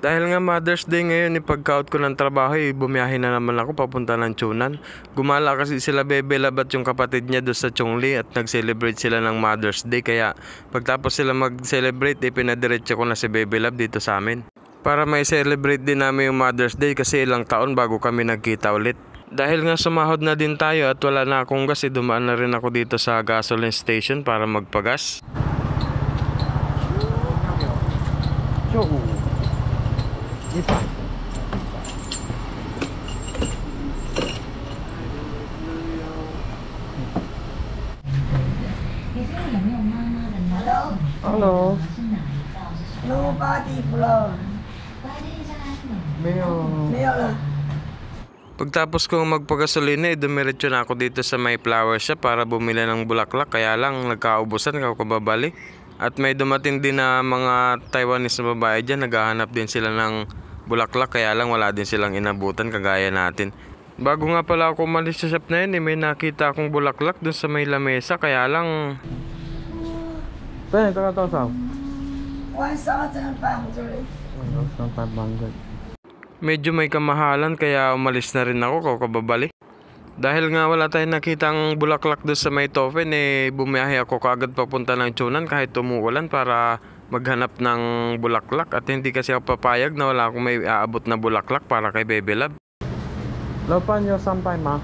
Dahil nga Mother's Day ngayon, pagka-out ko ng trabaho, bumiyahe na naman ako papunta ng Chunan. Gumala kasi sila Bebe Lab at yung kapatid niya doon sa Chongli at nag-celebrate sila ng Mother's Day. Kaya pagtapos sila mag-celebrate, pinadiretso ko na si Bebe Lab dito sa amin. Para may celebrate din namin yung Mother's Day kasi ilang taon bago kami nagkita ulit. Dahil nga sumahod na din tayo at wala na akong gas, dumaan na rin ako dito sa gasoline station para magpagas. Hello. No party floor. Meron. Pagtapos kong magpagasolina, dumiretso na ako dito sa may flower shop para bumili ng bulaklak. Kaya lang nagkaubusan, kababali. At may dumating din na mga Taiwanese na babae dyan. Naghahanap din sila ng bulaklak. Kaya lang wala din silang inabutan kagaya natin. Bago nga pala ako umalis sa shop na yun, may nakita akong bulaklak dun sa may lamesa. Kaya lang... Ito ka to, 1,500. Medyo may kamahalan kaya umalis na rin ako, kababali. Dahil nga wala tayong nakitang bulaklak doon sa may Tofen, bumiyahe ako kagad papunta ng Chunan kahit umuulan para maghanap ng bulaklak. At hindi kasi ako papayag na wala akong may aabot na bulaklak para kay Bebe Lab. Laupan nyo sampay ma?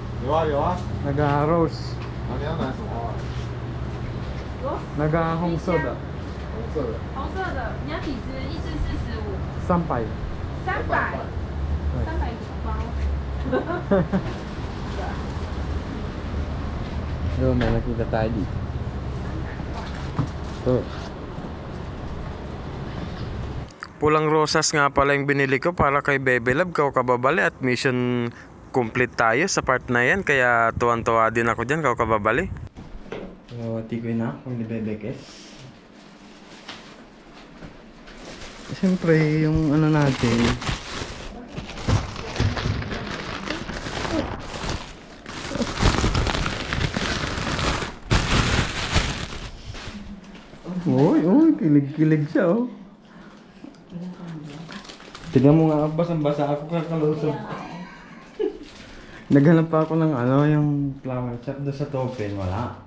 Naga-rose. Naga-hongsoda. 红色的，你要几只？一只45。300. 300。300个包。Doon, may nakita tayo dito. Ito. Pulang rosas nga pala yung binili ko para kay Bebe Lab, kababali. At mission complete tayo sa part na yan. Kaya tuwan-tuwa din ako dyan, kababali. So, tikoy na kung ni Bebe Kes. Siyempre, yung ano natin, uy, kilig-kilig siya, oh. Tignan mo nga, basang-basa ako, kakalusog. Naghanap pa ako ng ano, yung flower shop doon sa Topen, wala.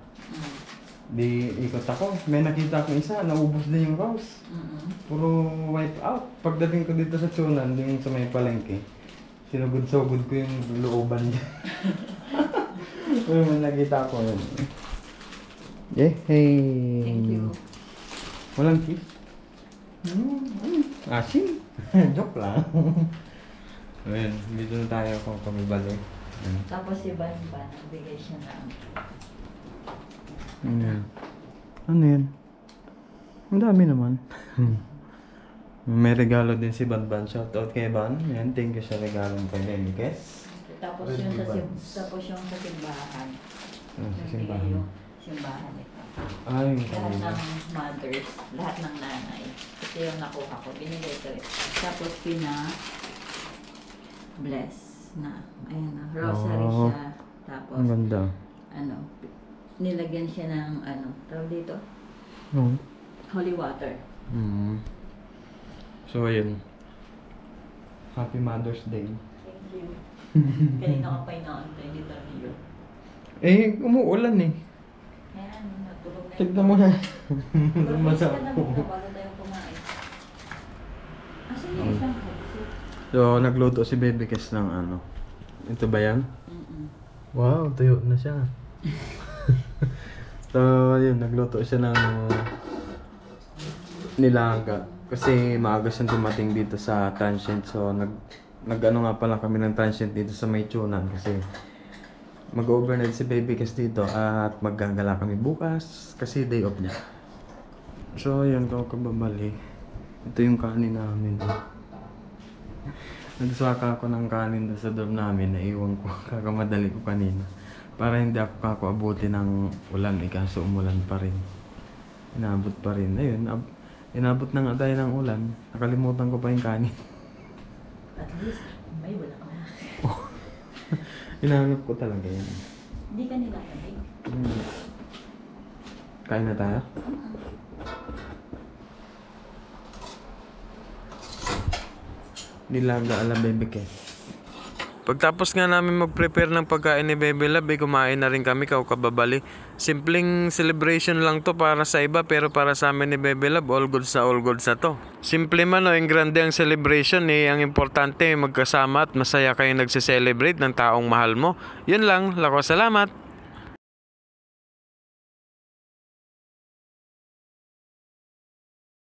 Di ikot ako, may nakita akong isa, naubos din yung rose. Puro wipe out. Pagdating ko dito sa Chunan, yung sa may palengke, sinugod-sugod ko yung looban niya. May nakita ko yun. Hey. Thank you. Walang kiss? Asin? Joke lang. Ayan, dito na tayo kung kumibalo. Tapos iba nagbigay siya ng... Ano yan? Ang dami naman. May regalo din si Banban. Shoutout kay Ban. Yan, thank you sa regalo ng kay Kes. Tapos yung sa simbahan. Sa simbahan. Yung simbahan ito. Ay, Lahat ng mothers, lahat ng nanay. Ito yung nakuha ko. Binigay ko rin. Tapos bless na. Ayan na. Rosary siya. Tapos, ang ganda. Nilagyan siya ng tawag dito? Holy water. So, ayun. Happy Mother's Day. Thank you. Kanina ka pa inaantay dito niyo. Umuulan eh. Ayan, natulog na. Tignan mo na. Masa ko. Bago tayo kumain. Asan yung isang puso? So, nagluto si Baby Kes ng ano. Ito ba yan? Wow, tuyo na siya. So, yun, nagluto siya ng nilaga. Kasi maaga siyang dumating dito sa transient. So, nag-ano nga pala kami ng transient dito sa may Chunan. Kasi mag-overnight si Baby Kes dito at maggagala kami bukas. Kasi day off niya. So, yun, kababali. Ito yung kanin namin. Nagsaka ako ng kanin doon sa dorm namin. Naiwan ko, kakamadali ko kanina. Para hindi ako kakuabuti ng ulan, kaso umulan pa rin. Inabot pa rin. Ayun, inabot na nga tayo ng ulan. Nakalimutan ko pa yung kanin. At least, may wala ka na. Hinahanap ko talaga yan. Hindi ka nilalamig. Kain na tayo? Nilaga ala Bebe Ken. Pagtapos nga namin mag-prepare ng pagkain ni Bebe Love, kumain na rin kami kababali. Simpleng celebration lang to para sa iba, pero para sa amin ni Bebe Love, all goods na to. Simple man o yung grande ang celebration, ang importante magkasama at masaya kayong nagse-celebrate ng taong mahal mo. Yun lang, lako salamat!